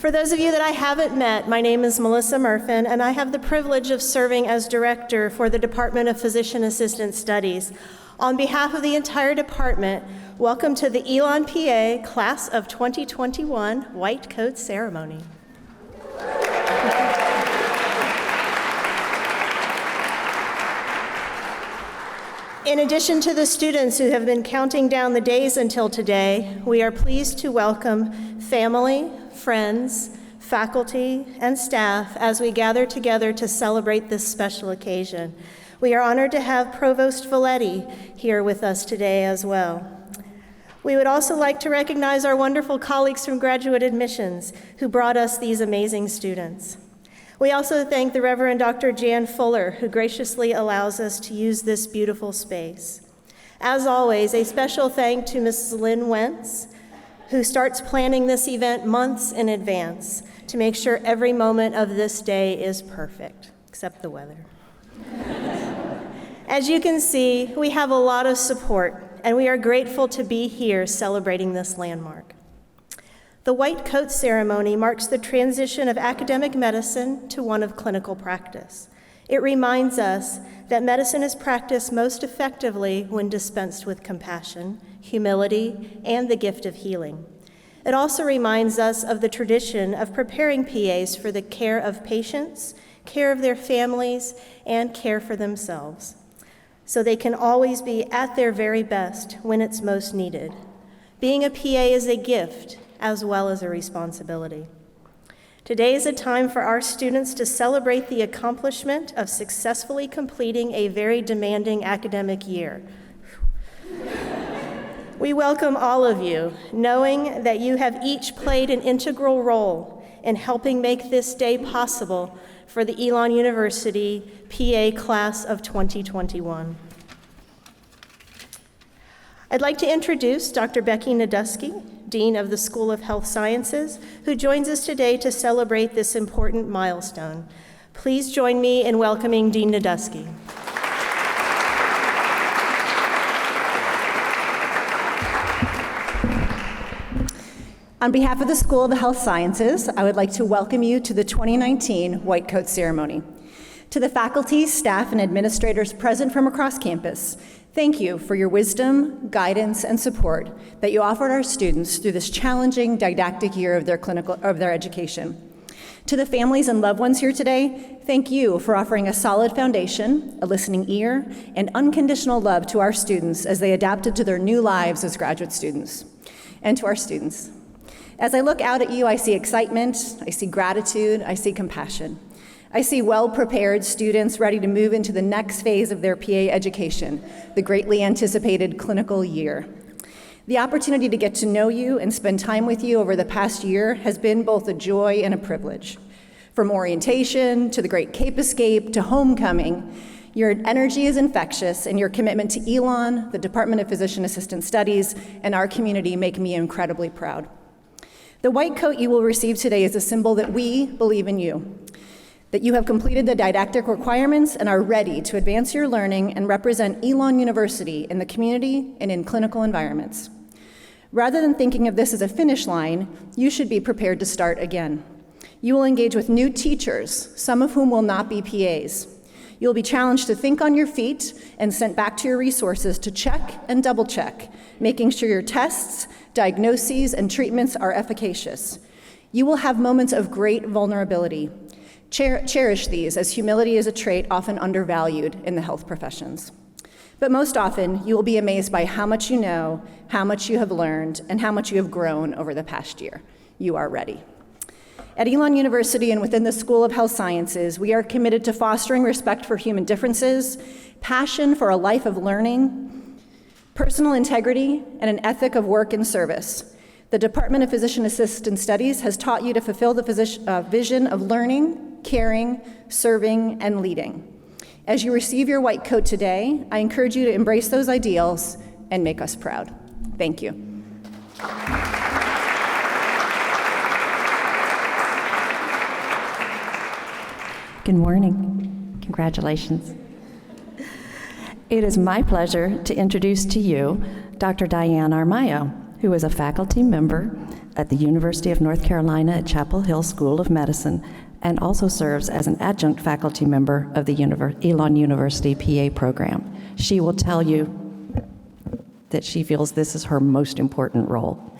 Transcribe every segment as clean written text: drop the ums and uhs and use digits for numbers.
For those of you that I haven't met, my name is Melissa Murfin, and I have the privilege of serving as director for the Department of Physician Assistant Studies. On behalf of the entire department, welcome to the Elon PA Class of 2021 White Coat Ceremony. In addition to the students who have been counting down the days until today, we are pleased to welcome family, friends, faculty, and staff as we gather together to celebrate this special occasion. We are honored to have Provost Valetti here with us today as well. We would also like to recognize our wonderful colleagues from Graduate Admissions who brought us these amazing students. We also thank the Reverend Dr. Jan Fuller, who graciously allows us to use this beautiful space. As always, a special thank to Mrs. Lynn Wentz, who starts planning this event months in advance to make sure every moment of this day is perfect, except the weather. As you can see, we have a lot of support, and we are grateful to be here celebrating this landmark. The White Coat Ceremony marks the transition of academic medicine to one of clinical practice. It reminds us that medicine is practiced most effectively when dispensed with compassion, humility, and the gift of healing. It also reminds us of the tradition of preparing PAs for the care of patients, care of their families, and care for themselves, so they can always be at their very best when it's most needed. Being a PA is a gift as well as a responsibility. Today is a time for our students to celebrate the accomplishment of successfully completing a very demanding academic year. We welcome all of you, knowing that you have each played an integral role in helping make this day possible for the Elon University PA Class of 2021. I'd like to introduce Dr. Becky Nadusky, Dean of the School of Health Sciences, who joins us today to celebrate this important milestone. Please join me in welcoming Dean Nadusky. On behalf of the School of Health Sciences, I would like to welcome you to the 2019 White Coat Ceremony. To the faculty, staff, and administrators present from across campus, thank you for your wisdom, guidance, and support that you offered our students through this challenging didactic year of their education. To the families and loved ones here today, thank you for offering a solid foundation, a listening ear, and unconditional love to our students as they adapted to their new lives as graduate students. And to our students, as I look out at you, I see excitement, I see gratitude, I see compassion. I see well-prepared students ready to move into the next phase of their PA education, the greatly anticipated clinical year. The opportunity to get to know you and spend time with you over the past year has been both a joy and a privilege. From orientation to the Great Cape Escape to homecoming, your energy is infectious, and your commitment to Elon, the Department of Physician Assistant Studies, and our community make me incredibly proud. The white coat you will receive today is a symbol that we believe in you, that you have completed the didactic requirements and are ready to advance your learning and represent Elon University in the community and in clinical environments. Rather than thinking of this as a finish line, you should be prepared to start again. You will engage with new teachers, some of whom will not be PAs. You'll be challenged to think on your feet and sent back to your resources to check and double check, making sure your tests, diagnoses, and treatments are efficacious. You will have moments of great vulnerability. Cherish these, as humility is a trait often undervalued in the health professions. But most often, you will be amazed by how much you know, how much you have learned, and how much you have grown over the past year. You are ready. At Elon University and within the School of Health Sciences, we are committed to fostering respect for human differences, passion for a life of learning, personal integrity, and an ethic of work and service. The Department of Physician Assistant Studies has taught you to fulfill the vision of learning, caring, serving, and leading. As you receive your white coat today, I encourage you to embrace those ideals and make us proud. Thank you. Good morning. Congratulations. It is my pleasure to introduce to you Dr. Diane Armayo, who is a faculty member, at the University of North Carolina at Chapel Hill School of Medicine, and also serves as an adjunct faculty member of the Elon University PA program. She will tell you that she feels this is her most important role.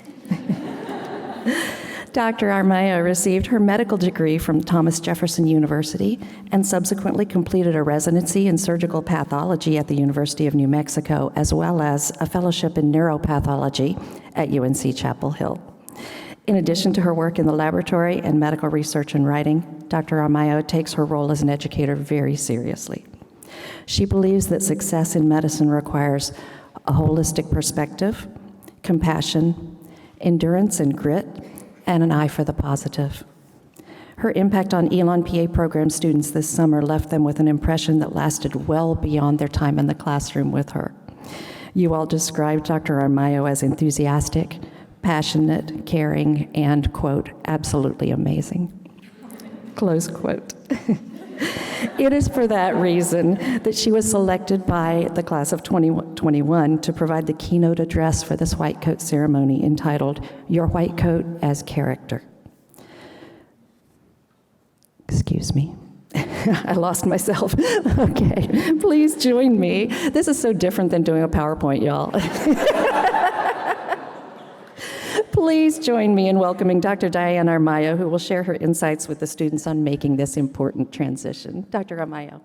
Dr. Armayo received her medical degree from Thomas Jefferson University and subsequently completed a residency in surgical pathology at the University of New Mexico, as well as a fellowship in neuropathology at UNC Chapel Hill. In addition to her work in the laboratory and medical research and writing, Dr. Armayo takes her role as an educator very seriously. She believes that success in medicine requires a holistic perspective, compassion, endurance and grit, and an eye for the positive. Her impact on Elon PA program students this summer left them with an impression that lasted well beyond their time in the classroom with her. You all described Dr. Armayo as enthusiastic, passionate, caring, and, quote, absolutely amazing, close quote. It is for that reason that she was selected by the class of 2021 to provide the keynote address for this white coat ceremony entitled, Your White Coat as Character. Excuse me. I lost myself. Okay, please join me. This is so different than doing a PowerPoint, y'all. Please join me in welcoming Dr. Diane Armayo, who will share her insights with the students on making this important transition. Dr. Armayo.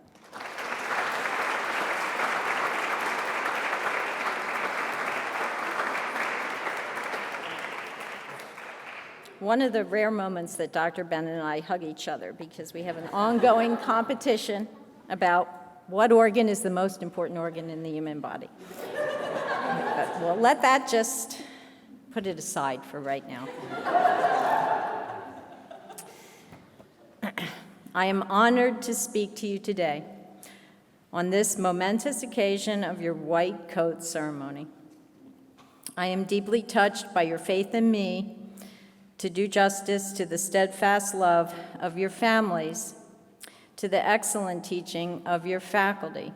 One of the rare moments that Dr. Bennett and I hug each other because we have an ongoing competition about what organ is the most important organ in the human body. But we'll let that just put it aside for right now. I am honored to speak to you today on this momentous occasion of your white coat ceremony. I am deeply touched by your faith in me to do justice to the steadfast love of your families, to the excellent teaching of your faculty,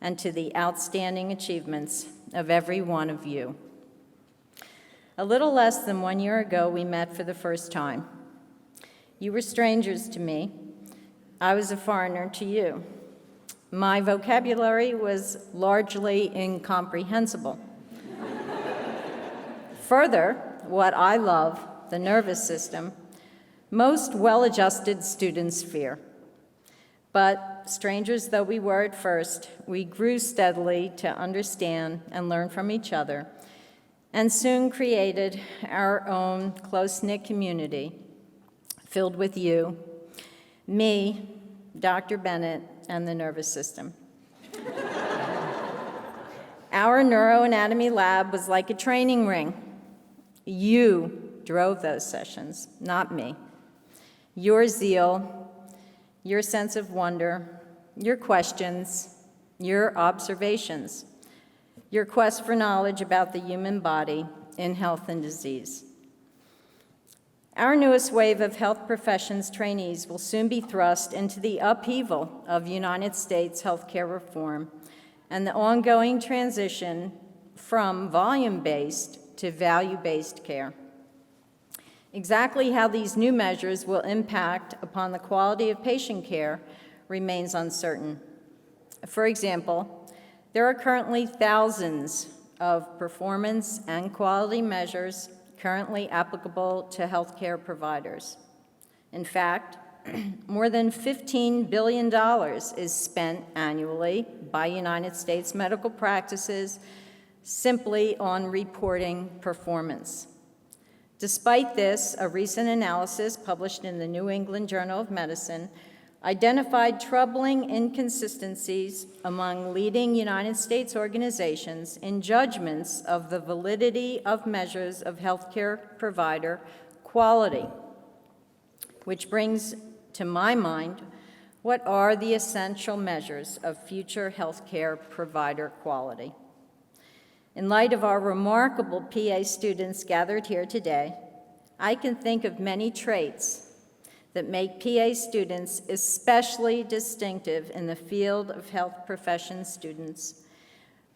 and to the outstanding achievements of every one of you. A little less than 1 year ago, we met for the first time. You were strangers to me. I was a foreigner to you. My vocabulary was largely incomprehensible. Further, what I love, the nervous system, most well-adjusted students fear. But strangers though we were at first, we grew steadily to understand and learn from each other, and soon created our own close-knit community filled with you, me, Dr. Bennett, and the nervous system. Our neuroanatomy lab was like a training ring. You drove those sessions, not me. Your zeal, your sense of wonder, your questions, your observations, your quest for knowledge about the human body in health and disease. Our newest wave of health professions trainees will soon be thrust into the upheaval of United States healthcare reform and the ongoing transition from volume-based to value-based care. Exactly how these new measures will impact upon the quality of patient care remains uncertain. For example, there are currently thousands of performance and quality measures currently applicable to healthcare providers. In fact, more than $15 billion is spent annually by United States medical practices simply on reporting performance. Despite this, a recent analysis published in the New England Journal of Medicine identified troubling inconsistencies among leading United States organizations in judgments of the validity of measures of healthcare provider quality, which brings to my mind what are the essential measures of future healthcare provider quality. In light of our remarkable PA students gathered here today, I can think of many traits that make PA students especially distinctive in the field of health profession students,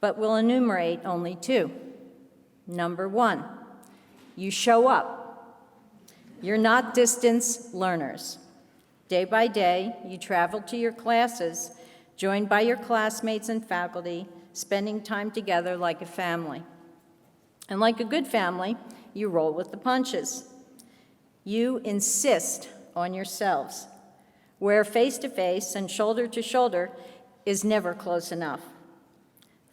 but will enumerate only two. Number one, You show up. You're not distance learners. Day by day, you travel to your classes, joined by your classmates and faculty, spending time together like a family. And like a good family, you roll with the punches. You insist on yourselves, where face-to-face and shoulder-to-shoulder is never close enough.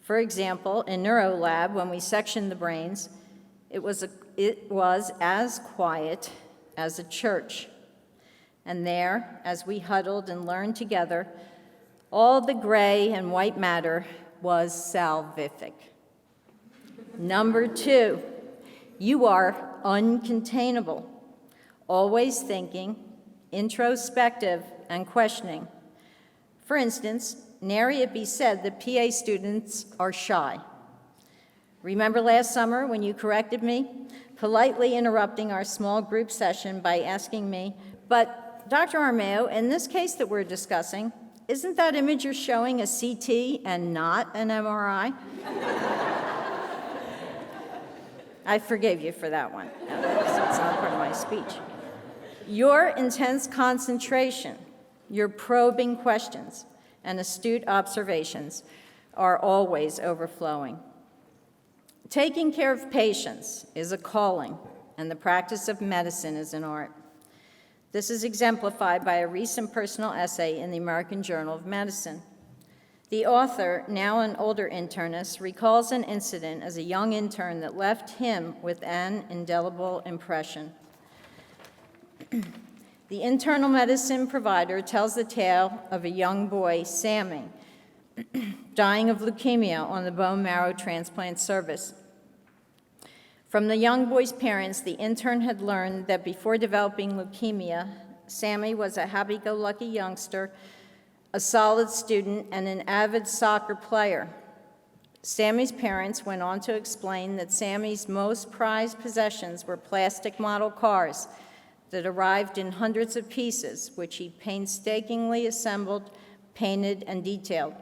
For example, in Neuro Lab, when we sectioned the brains, it was as quiet as a church. And there, as we huddled and learned together, all the gray and white matter was salvific. Number 2, you are uncontainable, always thinking, introspective, and questioning. For instance, nary it be said that PA students are shy. Remember last summer when you corrected me, politely interrupting our small group session by asking me, "But Dr. Armao, in this case that we're discussing, isn't that image you're showing a CT and not an MRI?" I forgave you for that one. It's not part of my speech. Your intense concentration, your probing questions, and astute observations are always overflowing. Taking care of patients is a calling, and the practice of medicine is an art. This is exemplified by a recent personal essay in the American Journal of Medicine. The author, now an older internist, recalls an incident as a young intern that left him with an indelible impression. The internal medicine provider tells the tale of a young boy, Sammy, dying of leukemia on the bone marrow transplant service. From the young boy's parents, the intern had learned that before developing leukemia, Sammy was a happy-go-lucky youngster, a solid student, and an avid soccer player. Sammy's parents went on to explain that Sammy's most prized possessions were plastic model cars that arrived in hundreds of pieces, which he painstakingly assembled, painted, and detailed.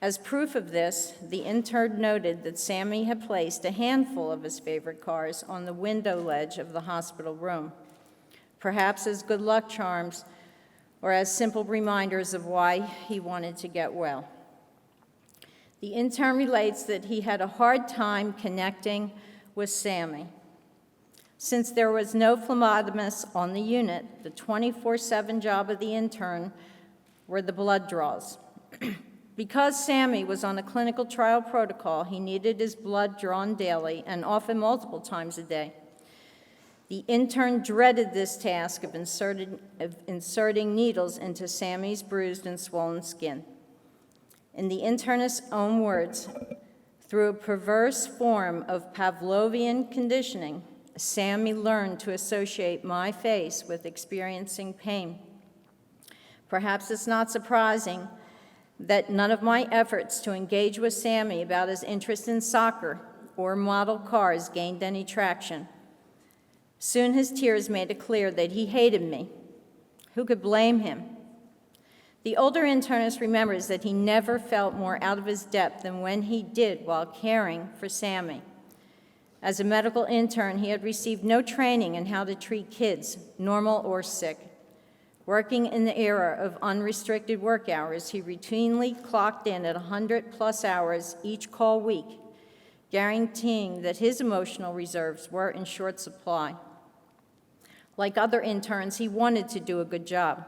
As proof of this, the intern noted that Sammy had placed a handful of his favorite cars on the window ledge of the hospital room, perhaps as good luck charms or as simple reminders of why he wanted to get well. The intern relates that he had a hard time connecting with Sammy. Since there was no phlebotomist on the unit, the 24/7 job of the intern were the blood draws. Because Sammy was on a clinical trial protocol, he needed his blood drawn daily and often multiple times a day. The intern dreaded this task of inserting needles into Sammy's bruised and swollen skin. In the internist's own words, through a perverse form of Pavlovian conditioning, Sammy learned to associate my face with experiencing pain. Perhaps it's not surprising that none of my efforts to engage with Sammy about his interest in soccer or model cars gained any traction. Soon his tears made it clear that he hated me. Who could blame him? The older internist remembers that he never felt more out of his depth than when he did while caring for Sammy. As a medical intern, he had received no training in how to treat kids, normal or sick. Working in the era of unrestricted work hours, he routinely clocked in at 100+ hours each call week, guaranteeing that his emotional reserves were in short supply. Like other interns, he wanted to do a good job.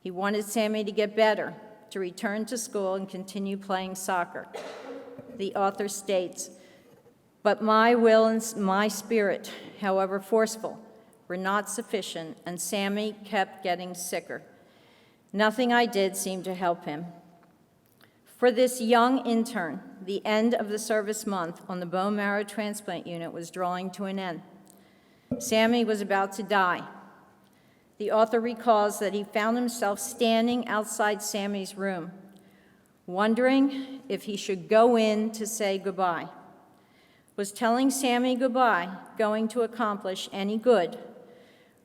He wanted Sammy to get better, to return to school and continue playing soccer. The author states, "But my will and my spirit, however forceful, were not sufficient, and Sammy kept getting sicker. Nothing I did seemed to help him." For this young intern, the end of the service month on the bone marrow transplant unit was drawing to an end. Sammy was about to die. The author recalls that he found himself standing outside Sammy's room, wondering if he should go in to say goodbye. Was telling Sammy goodbye going to accomplish any good,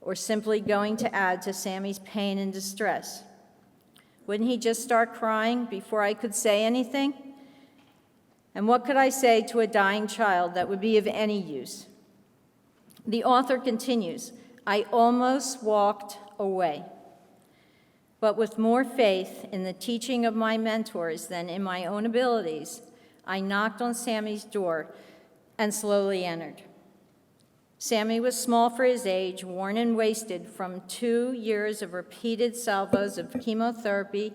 or simply going to add to Sammy's pain and distress? Wouldn't he just start crying before I could say anything? And what could I say to a dying child that would be of any use? The author continues, I almost walked away, but with more faith in the teaching of my mentors than in my own abilities, I knocked on Sammy's door and slowly entered. Sammy was small for his age, worn and wasted from 2 years of repeated salvos of chemotherapy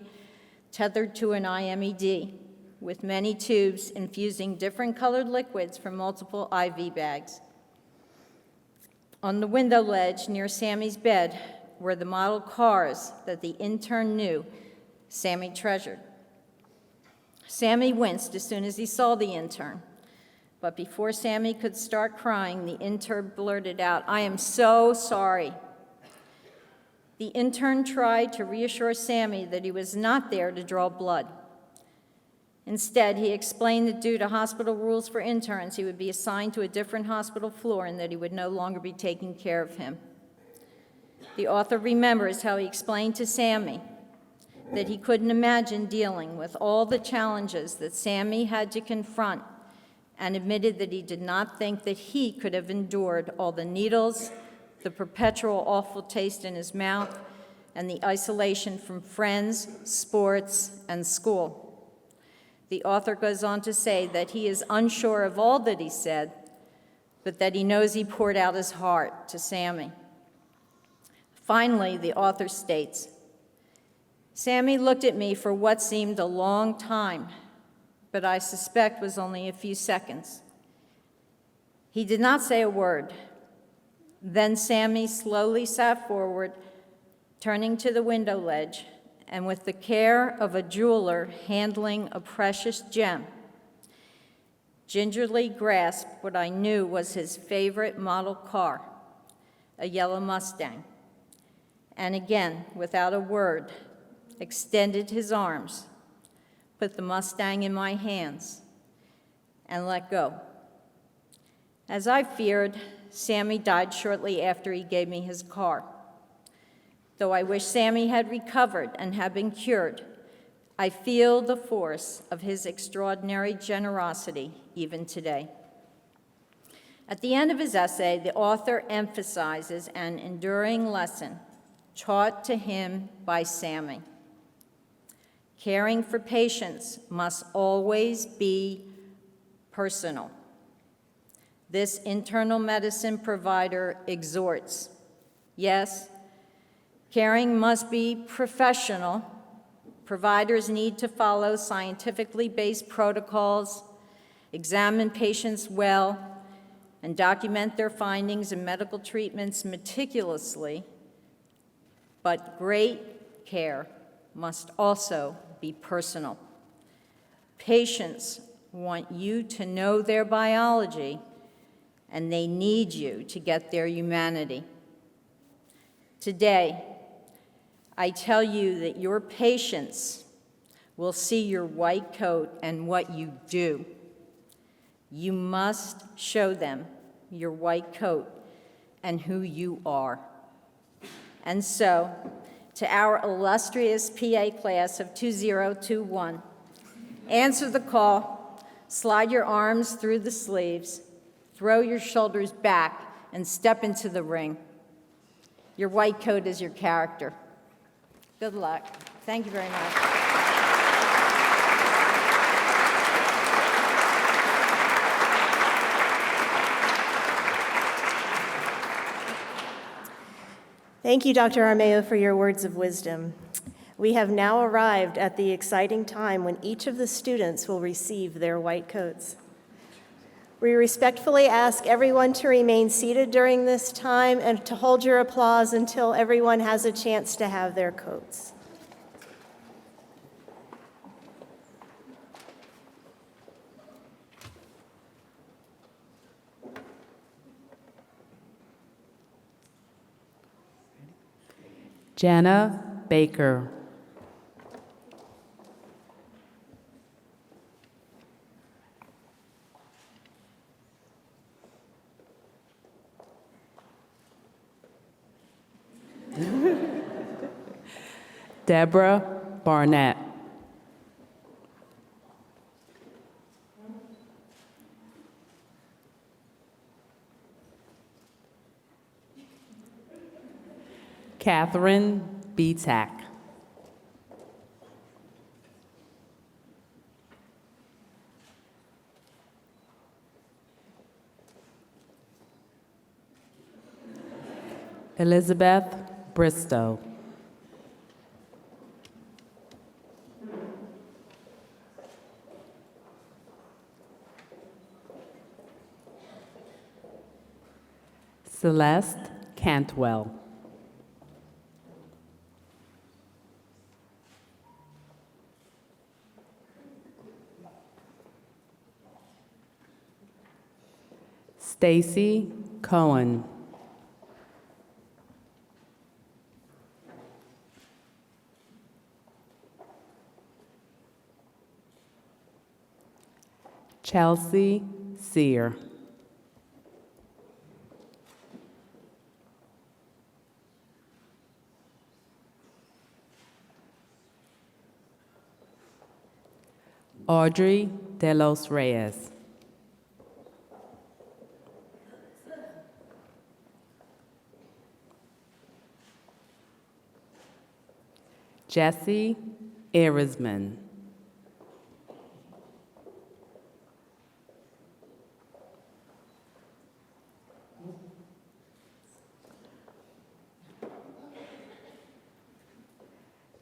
tethered to an IMED, with many tubes infusing different colored liquids from multiple IV bags. On the window ledge near Sammy's bed were the model cars that the intern knew Sammy treasured. Sammy winced as soon as he saw the intern, but before Sammy could start crying, the intern blurted out, I am so sorry. The intern tried to reassure Sammy that he was not there to draw blood. Instead, he explained that due to hospital rules for interns, he would be assigned to a different hospital floor and that he would no longer be taking care of him. The author remembers how he explained to Sammy that he couldn't imagine dealing with all the challenges that Sammy had to confront, and admitted that he did not think that he could have endured all the needles, the perpetual awful taste in his mouth, and the isolation from friends, sports, and school. The author goes on to say that he is unsure of all that he said, but that he knows he poured out his heart to Sammy. Finally, the author states, Sammy looked at me for what seemed a long time, but I suspect was only a few seconds. He did not say a word. Then Sammy slowly sat forward, turning to the window ledge, and with the care of a jeweler handling a precious gem, gingerly grasped what I knew was his favorite model car, a yellow Mustang, and again, without a word, extended his arms, put the Mustang in my hands, and let go. As I feared, Sammy died shortly after he gave me his car. Though I wish Sammy had recovered and had been cured, I feel the force of his extraordinary generosity even today. At the end of his essay, the author emphasizes an enduring lesson taught to him by Sammy. Caring for patients must always be personal. This internal medicine provider exhorts, yes, caring must be professional. Providers need to follow scientifically based protocols, examine patients well, and document their findings and medical treatments meticulously. But great care must also be personal. Patients want you to know their biology, and they need you to get their humanity. Today, I tell you that your patients will see your white coat and what you do. You must show them your white coat and who you are. And so, to our illustrious PA class of 2021, answer the call, slide your arms through the sleeves, throw your shoulders back, and step into the ring. Your white coat is your character. Good luck. Thank you very much. Thank you, Dr. Armeo, for your words of wisdom. We have now arrived at the exciting time when each of the students will receive their white coats. We respectfully ask everyone to remain seated during this time and to hold your applause until everyone has a chance to have their coats. Jana Baker. Deborah Barnett. Catherine B. Tack. Elizabeth Bristow. Celeste Cantwell. Stacy Cohen. Chelsea Sear. Audrey De Los Reyes. Jesse Erisman.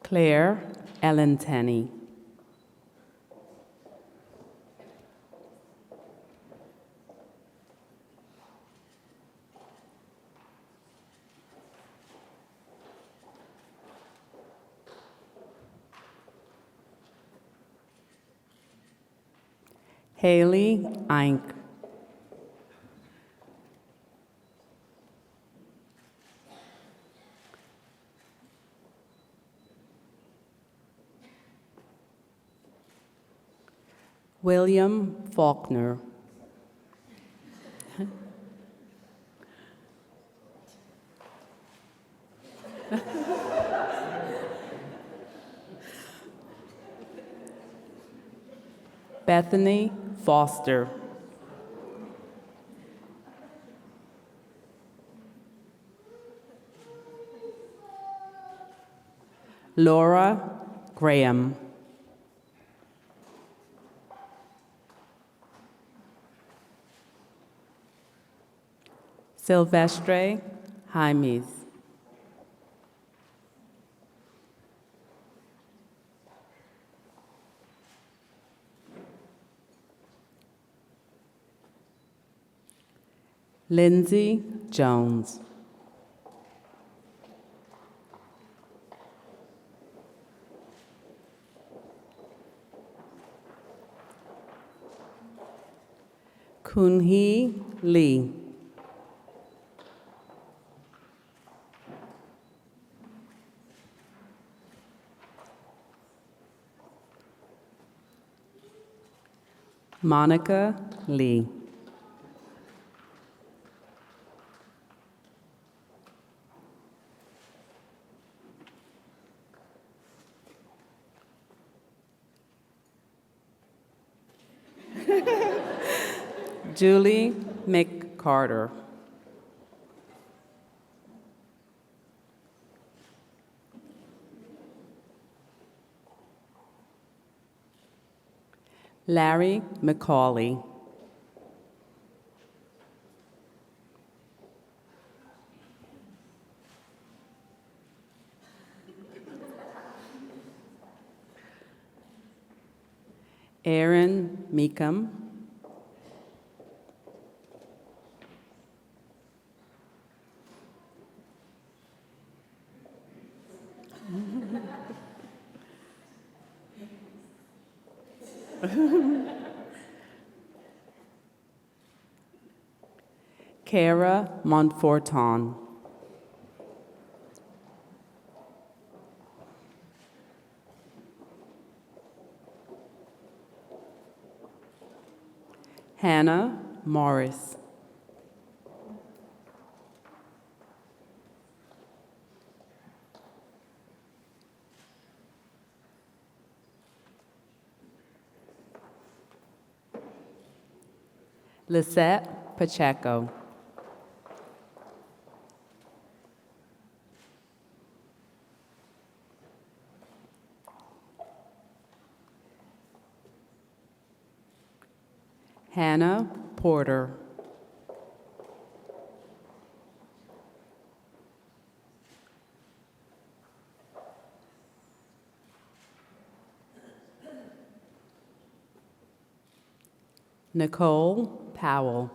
Claire Ellen Tenney. Haley Eink. William Faulkner. Bethany Foster. Laura Graham. Silvestre Jaimes. Lindsay Jones. Kunhee Lee. Monica Lee. Julie McCarter. Larry McCauley. Aaron Meekum. Cara Montforton. Hannah Morris. Lisette Pacheco. Hannah Porter. Nicole Powell.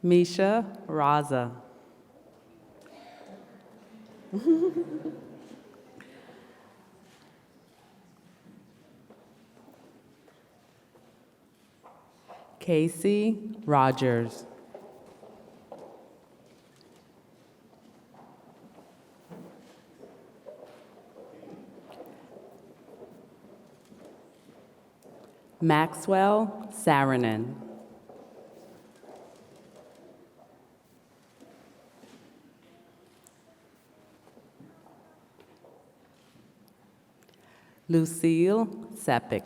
Misha Raza. Casey Rogers. Maxwell Saranen. Lucille Sepik.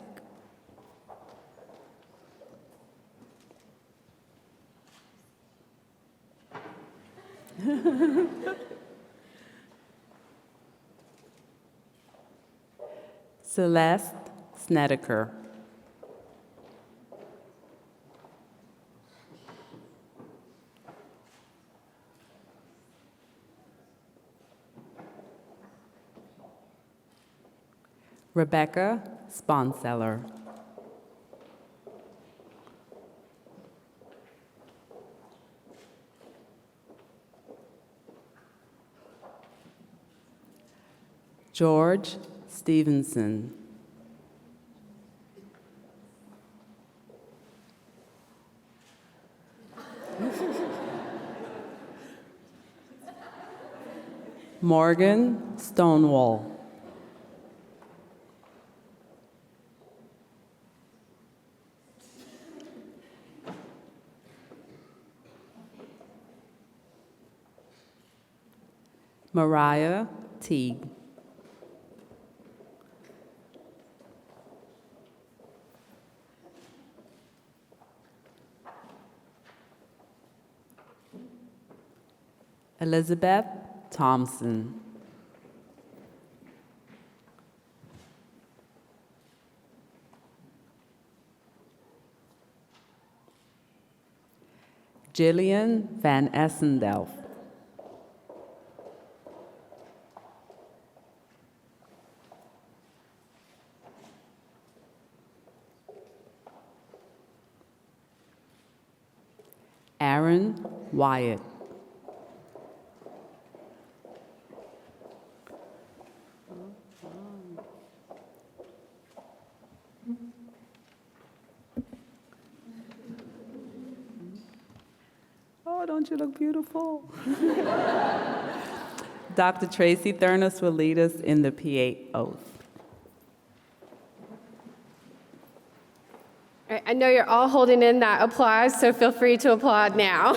Celeste Snedeker. Rebecca Sponseller. George Stevenson. Morgan Stonewall. Mariah Teague. Elizabeth Thompson. Jillian Van Essendelf. Aaron Wyatt. Oh, don't you look beautiful? Dr. Tracy Thurnis will lead us in the P8 oath. All right, I know you're all holding in that applause, so feel free to applaud now.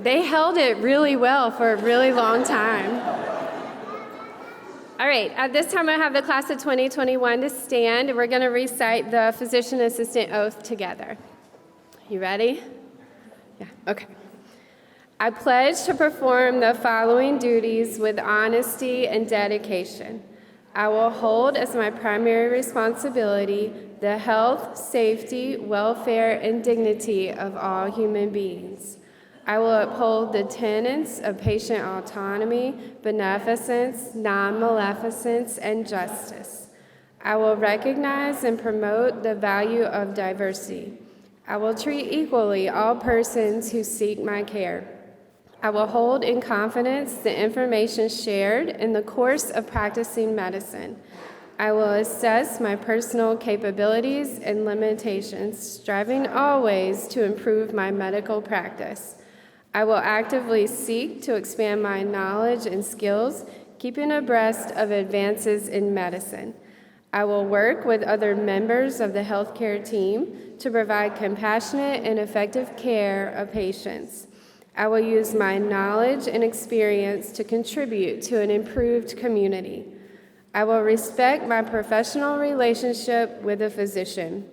They held it really well for a really long time. All right, at this time I have the class of 2021 to stand, and we're going to recite the physician assistant oath together. You ready? Yeah, okay. I pledge to perform the following duties with honesty and dedication. I will hold as my primary responsibility the health, safety, welfare, and dignity of all human beings. I will uphold the tenets of patient autonomy, beneficence, non-maleficence, and justice. I will recognize and promote the value of diversity. I will treat equally all persons who seek my care. I will hold in confidence the information shared in the course of practicing medicine. I will assess my personal capabilities and limitations, striving always to improve my medical practice. I will actively seek to expand my knowledge and skills, keeping abreast of advances in medicine. I will work with other members of the healthcare team to provide compassionate and effective care of patients. I will use my knowledge and experience to contribute to an improved community. I will respect my professional relationship with a physician.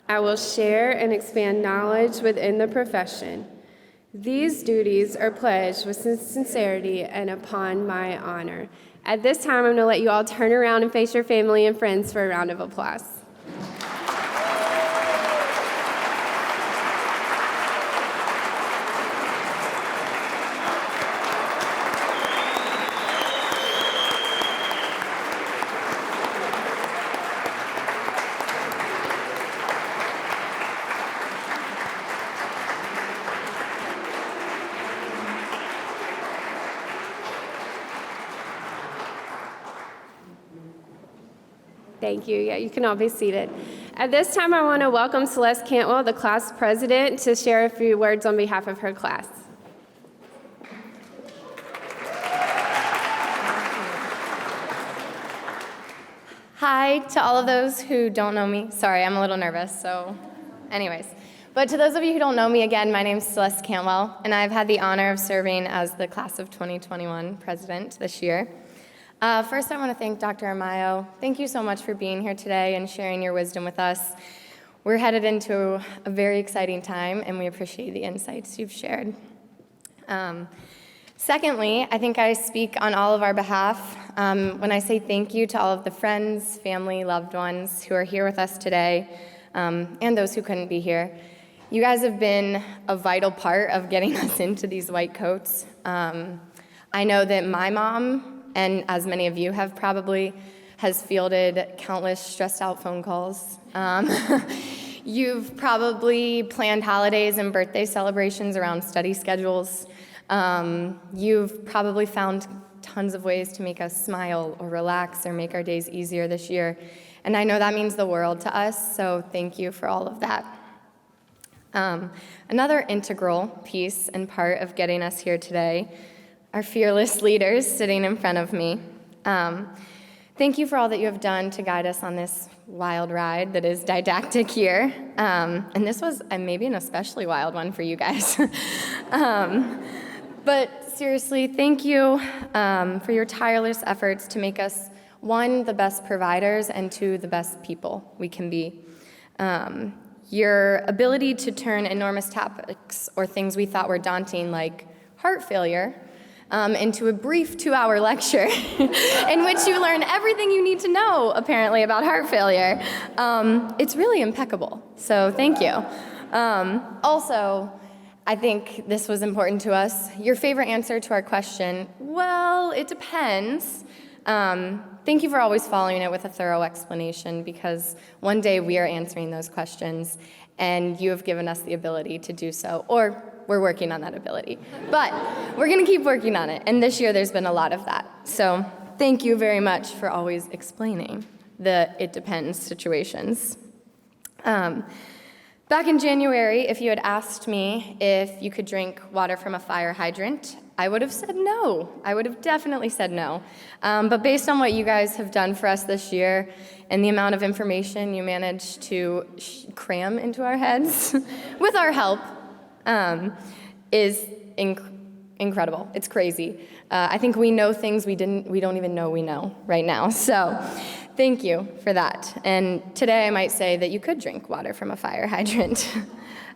I will share and expand knowledge within the profession. These duties are pledged with sincerity and upon my honor. At this time, I'm going to let you all turn around and face your family and friends for a round of applause. Thank you. Yeah, you can all be seated. At this time, I want to welcome Celeste Cantwell, the class president, to share a few words on behalf of her class. Hi to all of those who don't know me. Sorry, I'm a little nervous, so anyways. But to those of you who don't know me, again, my name is Celeste Cantwell, and I've had the honor of serving as the class of 2021 president this year. First, I want to thank Dr. Armayo. Thank you so much for being here today and sharing your wisdom with us. We're headed into a very exciting time, and we appreciate the insights you've shared. Secondly, I think I speak on all of our behalf when I say thank you to all of the friends, family, loved ones who are here with us today, and those who couldn't be here. You guys have been a vital part of getting us into these white coats. I know that my mom, and as many of you have probably, has fielded countless stressed out phone calls. You've probably planned holidays and birthday celebrations around study schedules. You've probably found tons of ways to make us smile or relax or make our days easier this year. And I know that means the world to us, so thank you for all of that. Another integral piece and part of getting us here today, our fearless leaders sitting in front of me. Thank you for all that you have done to guide us on this wild ride that is didactic year. And this was maybe an especially wild one for you guys. But seriously, thank you for your tireless efforts to make us, one, the best providers, and two, the best people we can be. Your ability to turn enormous topics or things we thought were daunting, like heart failure, into a brief 2-hour lecture in which you learn everything you need to know, apparently, about heart failure. It's really impeccable, so thank you. Also, I think this was important to us. Your favorite answer to our question, well, it depends. Thank you for always following it with a thorough explanation, because one day we are answering those questions, and you have given us the ability to do so, or we're working on that ability. But we're going to keep working on it, and this year there's been a lot of that. So thank you very much for always explaining the it depends situations. Back in January, if you had asked me if you could drink water from a fire hydrant, I would have said no. I would have definitely said no. But based on what you guys have done for us this year and the amount of information you managed to cram into our heads with our help is incredible. It's crazy. I think we know things we don't even know we know right now. So thank you for that. And today I might say that you could drink water from a fire hydrant,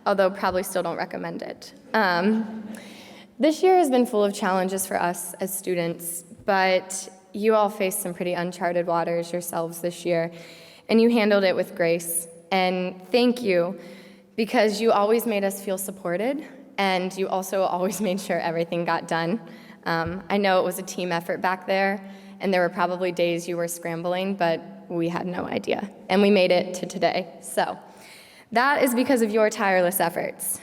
although probably still don't recommend it. This year has been full of challenges for us as students, but you all faced some pretty uncharted waters yourselves this year, and you handled it with grace. And thank you, because you always made us feel supported, and you also always made sure everything got done. I know it was a team effort back there, and there were probably days you were scrambling, but we had no idea, and we made it to today. So that is because of your tireless efforts.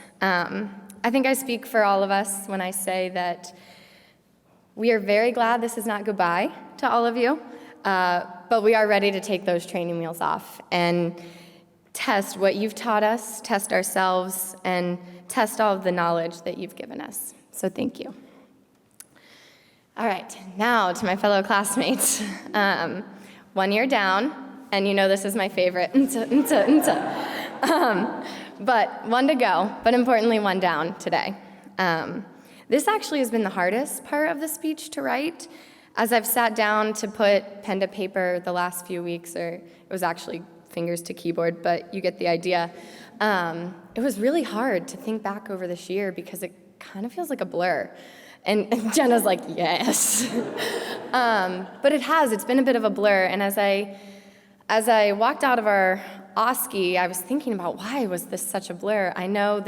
I think I speak for all of us when I say that we are very glad this is not goodbye to all of you, but we are ready to take those training wheels off and test what you've taught us, test ourselves, and test all of the knowledge that you've given us. So thank you. All right, now to my fellow classmates. 1 year down, and you know this is my favorite. But 1 to go, but importantly 1 down today. This actually has been the hardest part of the speech to write. As I've sat down to put pen to paper the last few weeks, or it was actually fingers to keyboard, but you get the idea. It was really hard to think back over this year because it kind of feels like a blur. And Jenna's like, yes. But it's been a bit of a blur. And as I walked out of our OSCE, I was thinking about why was this such a blur? I know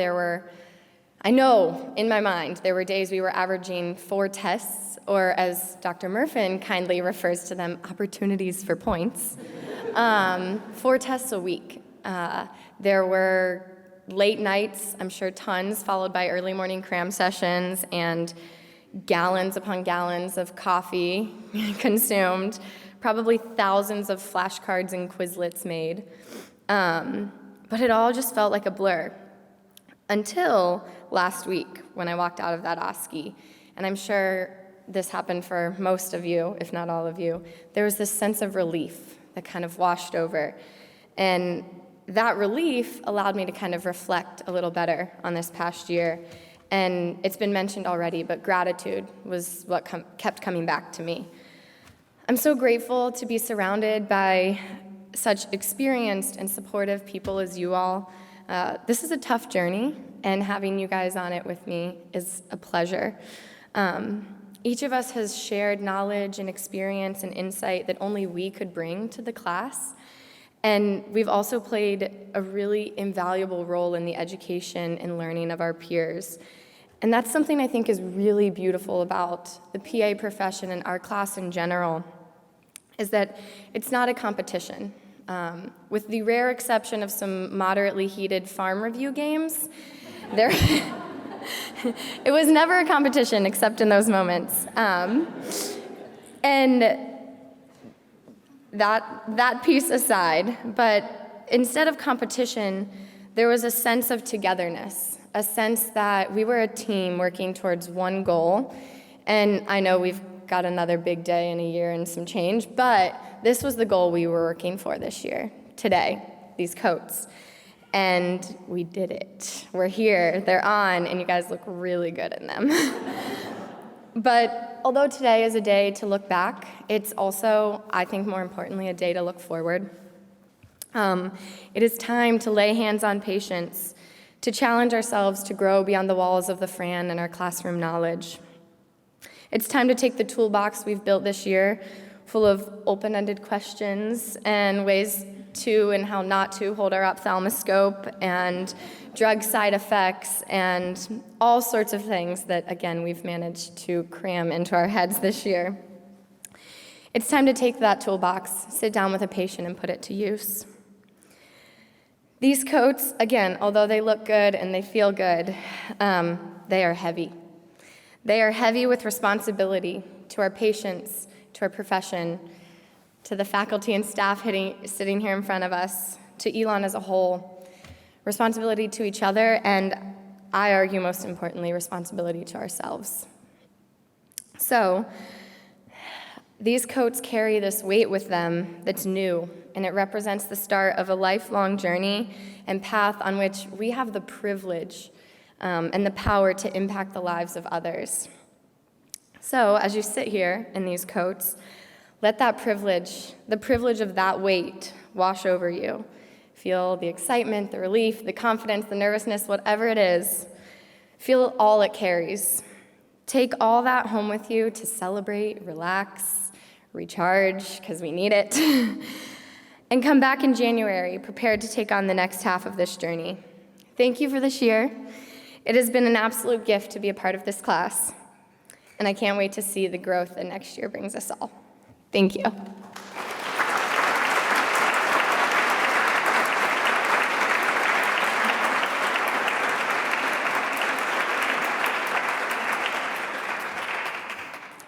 in my mind, there were days we were averaging 4 tests, or as Dr. Murfin kindly refers to them, opportunities for points. 4 tests a week. There were late nights, I'm sure tons, followed by early morning cram sessions and gallons upon gallons of coffee consumed, probably thousands of flashcards and Quizlets made. But it all just felt like a blur until last week when I walked out of that OSCE. And I'm sure this happened for most of you, if not all of you. There was this sense of relief that kind of washed over. And that relief allowed me to kind of reflect a little better on this past year. And it's been mentioned already, but gratitude was what kept coming back to me. I'm so grateful to be surrounded by such experienced and supportive people as you all. This is a tough journey, and having you guys on it with me is a pleasure. Each of us has shared knowledge and experience and insight that only we could bring to the class. And we've also played a really invaluable role in the education and learning of our peers. And that's something I think is really beautiful about the PA profession and our class in general, is that it's not a competition. With the rare exception of some moderately heated farm review games, it was never a competition except in those moments. And that piece aside, but instead of competition, there was a sense of togetherness, a sense that we were a team working towards one goal. And I know we've got another big day in a year and some change, but this was the goal we were working for this year, today, these coats. And we did it. We're here, they're on, and you guys look really good in them. But although today is a day to look back, it's also, I think more importantly, a day to look forward. It is time to lay hands on patients, to challenge ourselves to grow beyond the walls of the Fran and our classroom knowledge. It's time to take the toolbox we've built this year, full of open-ended questions and ways to and how not to hold our ophthalmoscope and drug side effects and all sorts of things that, again, we've managed to cram into our heads this year. It's time to take that toolbox, sit down with a patient, and put it to use. These coats, again, although they look good and they feel good, they are heavy. They are heavy with responsibility to our patients, to our profession, to the faculty and staff sitting here in front of us, to Elon as a whole, responsibility to each other, and I argue most importantly, responsibility to ourselves. So, these coats carry this weight with them that's new, and it represents the start of a lifelong journey and path on which we have the privilege and the power to impact the lives of others. So, as you sit here in these coats, let that privilege, the privilege of that weight, wash over you. Feel the excitement, the relief, the confidence, the nervousness, whatever it is. Feel all it carries. Take all that home with you to celebrate, relax, recharge, because we need it, and come back in January prepared to take on the next half of this journey. Thank you for this year. It has been an absolute gift to be a part of this class, and I can't wait to see the growth that next year brings us all. Thank you.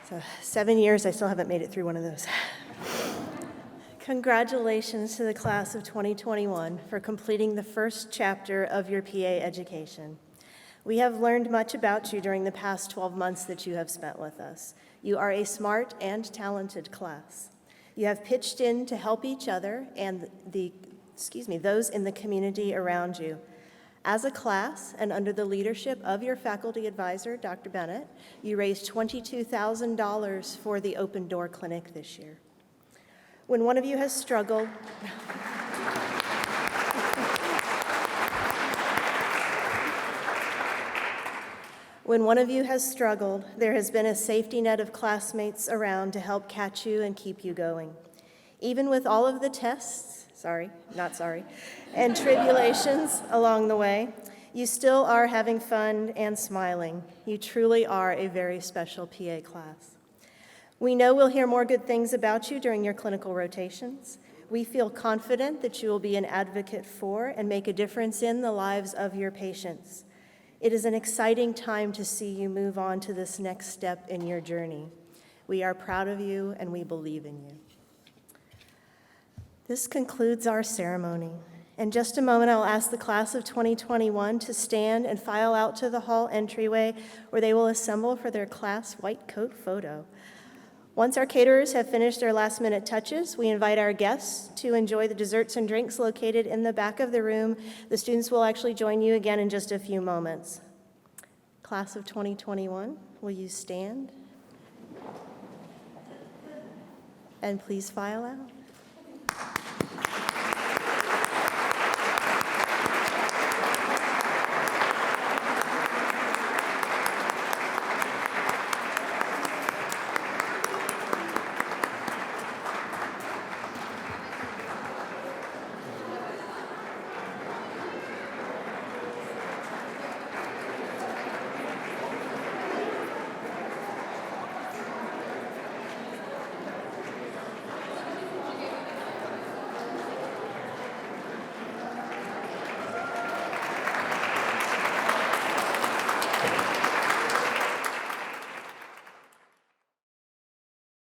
So 7 years, I still haven't made it through one of those. Congratulations to the class of 2021 for completing the first chapter of your PA education. We have learned much about you during the past 12 months that you have spent with us. You are a smart and talented class. You have pitched in to help each other and those in the community around you. As a class, and under the leadership of your faculty advisor, Dr. Bennett, you raised $22,000 for the Open Door Clinic this year. When one of you has struggled, there has been a safety net of classmates around to help catch you and keep you going. Even with all of the tests, and tribulations along the way, you still are having fun and smiling. You truly are a very special PA class. We know we'll hear more good things about you during your clinical rotations. We feel confident that you will be an advocate for and make a difference in the lives of your patients. It is an exciting time to see you move on to this next step in your journey. We are proud of you and we believe in you. This concludes our ceremony. In just a moment, I'll ask the class of 2021 to stand and file out to the hall entryway where they will assemble for their class white coat photo. Once our caterers have finished their last-minute touches, we invite our guests to enjoy the desserts and drinks located in the back of the room. The students will actually join you again in just a few moments. Class of 2021, will you stand? And please file out.